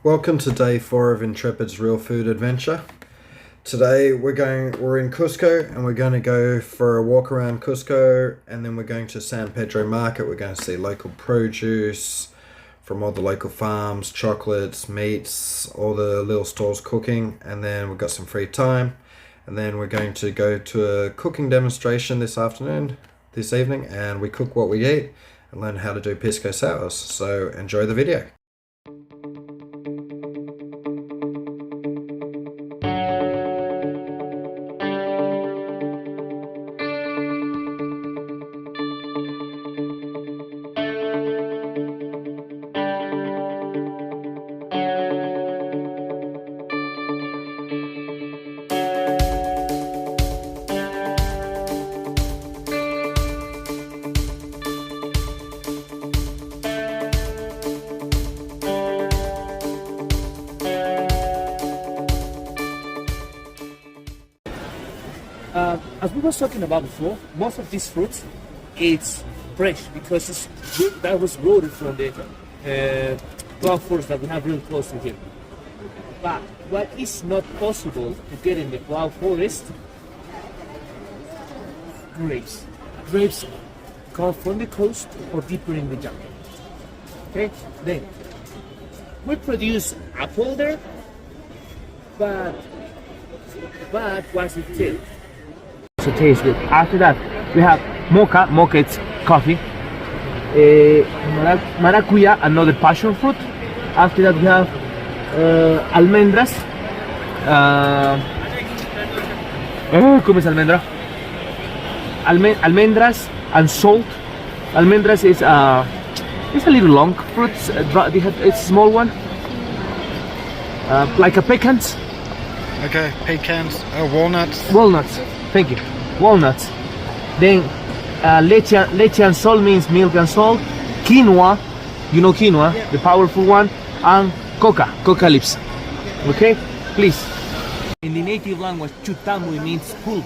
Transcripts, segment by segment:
Welcome to day 4 of Intrepid's Real Food Adventure. Today we're in Cusco and we're going to go for a walk around Cusco, and then we're going to San Pedro Market. We're going to see local produce from all the local farms, chocolates, meats, all the little stores cooking, and then we've got some free time. And then we're going to go to a cooking demonstration this evening, and we cook what we eat and learn how to do pisco sours. So enjoy the video. As we were talking about before, most of these fruits, it's fresh because that was rooted from the cloud forest that we have really close to here. But what is not possible to get in the cloud forest? Grapes. Grapes come from the coast or deeper in the jungle. Okay, then we produce apple there, but what's it taste? So taste good. After that, we have mocha. Mocha, it's coffee. Maracuya, another passion fruit. After that, we have almendras. ¿Cómo es almendra? Almendras and salt. Almendras is it's a little long fruit. It's a small one, like a pecans. Okay, pecans, walnuts. Walnuts. Thank you. Walnuts. Then leche and salt means milk and salt. Quinoa, you know quinoa, yeah, the powerful one, and coca leaves. Okay, please. In the native language, chutamui means pull,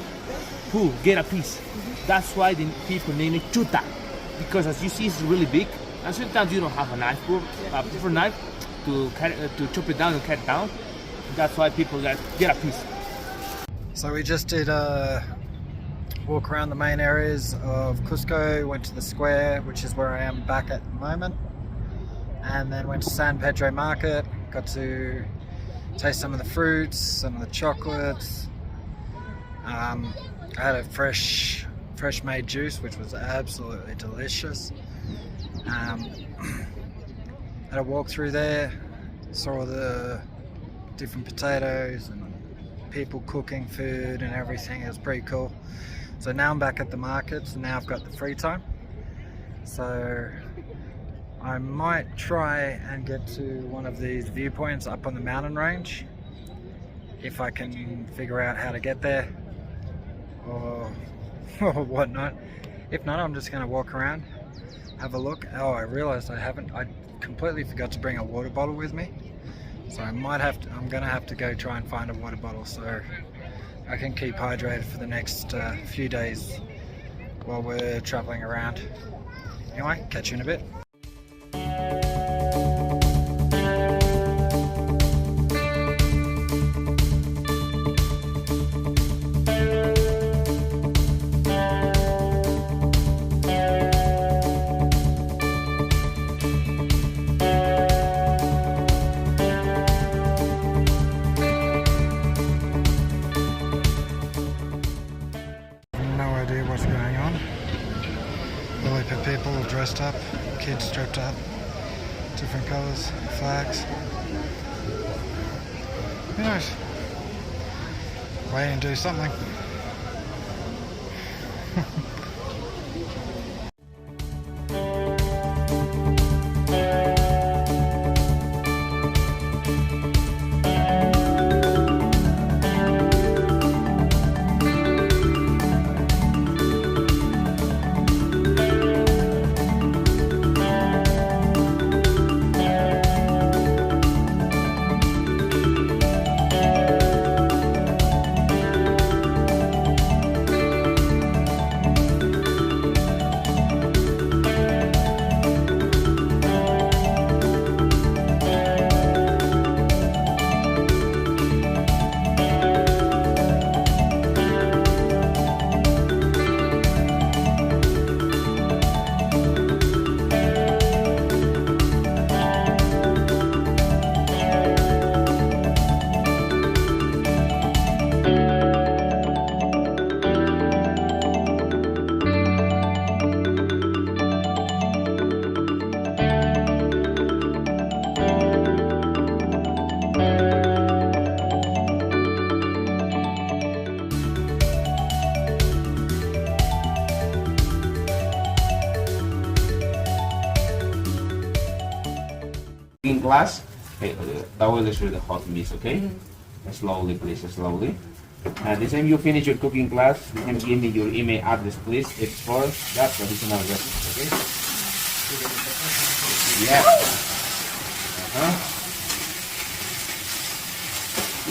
get a piece. That's why the people name it chuta, because as you see, it's really big, and sometimes you don't have a knife, a proper knife to chop it down and cut it down. That's why people get a piece. So we just did a walk around the main areas of Cusco, went to the square, which is where I am back at the moment, and then went to San Pedro Market, got to taste some of the fruits, some of the chocolates. I had a fresh made juice, which was absolutely delicious. Had a walk through there, saw the different potatoes and people cooking food and everything. It was pretty cool. So now I'm back at the markets, and now I've got the free time, so I might try and get to one of these viewpoints up on the mountain range if I can figure out how to get there or whatnot. If not, I'm just going to walk around, have a look. Oh, I realized I completely forgot to bring a water bottle with me. So I'm gonna have to go try and find a water bottle so I can keep hydrated for the next few days while we're traveling around. Anyway, catch you in a bit. What's going on? Really for people dressed up, kids stripped up, different colours, flags. Who knows? Wait and do something. cooking glass. Okay, the oil is really hot, miss. Okay, slowly, please, slowly. The time you finish your cooking class, you can give me your email address, please. It's for that traditional recipe. Okay. Yeah.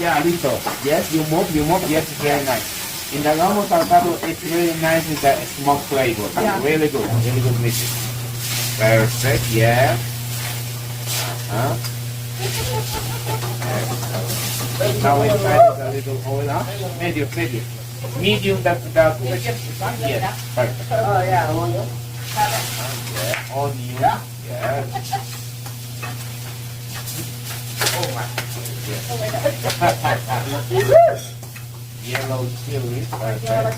Yeah, listo. Yes, you move. Yes, it's very nice. In the lomo saltado, it's really nice with the smoke flavor. Yeah. Really good mixing. Perfect, yeah. Now inside is a little oil, huh? Medium. Medium, that's yes, perfect. Oh, yeah. Yeah, onion, yes. Oh my. Yes. Yellow chili, perfect.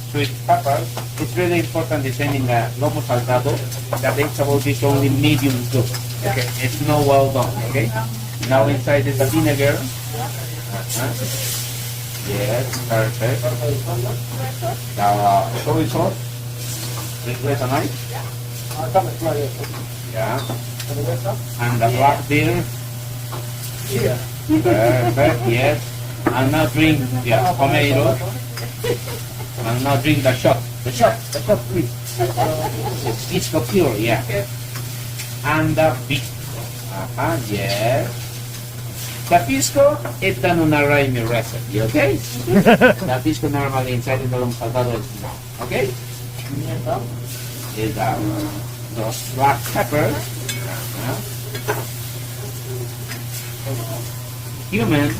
Sweet pepper. It's really important the same in the lomo saltado that vegetable is only medium cooked. Okay, it's not well done. Okay. Now inside is the vinegar. Yes, perfect. The soy sauce. Replace a knife. Yeah. And the black beer. Perfect, yes. And now drink tomato. And now drink the shot. The shot, please. It's pure, yeah. And the beef. Yes. The pisco, it's done on a raimi recipe, okay? The pisco normally inside the long saltado is not, okay? Is those black peppers. Cumin.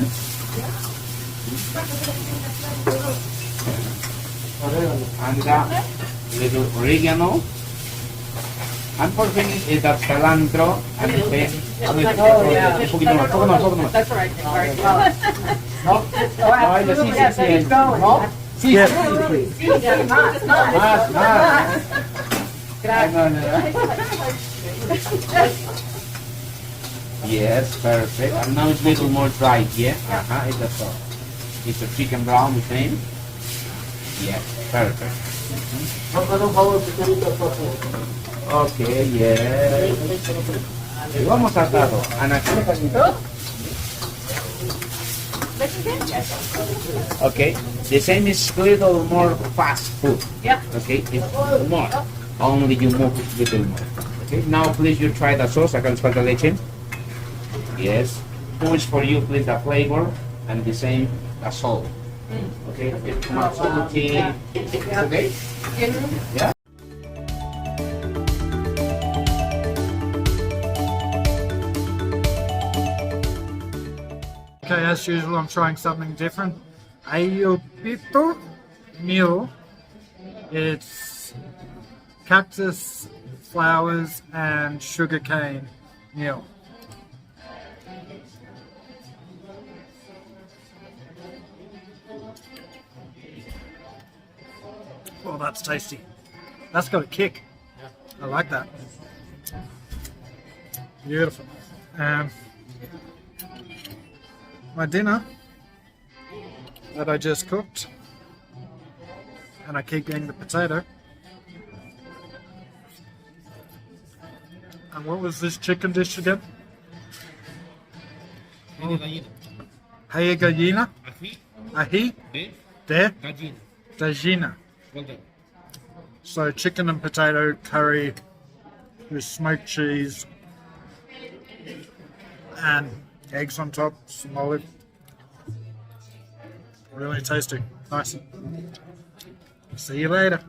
And little oregano. And for finish is the cilantro and the That's right. No, sí, Yes, perfect. And now it's a little more dry, yeah? It's a chicken brown, the same. Yeah, perfect. Okay, yeah. Vamos a darlo. Okay, the same is a little more fast food. Yeah. Okay, it's more. Only you move a little more. Okay, now please you try the sauce. I can spell the leche. Yes. Push for you, please, the flavor and the same the salt. Okay, it's not salty. Okay? Yeah. Okay, as usual, I'm trying something different. Ayopito meal. It's cactus flowers and sugarcane meal. Oh, that's tasty. That's got a kick. I like that. Beautiful. My dinner that I just cooked, and I keep getting the potato. And what was this chicken dish again? Hay gallina. Ají de gallina. So chicken and potato curry with smoked cheese and eggs on top, some olive. Really tasty. Nice. See you later.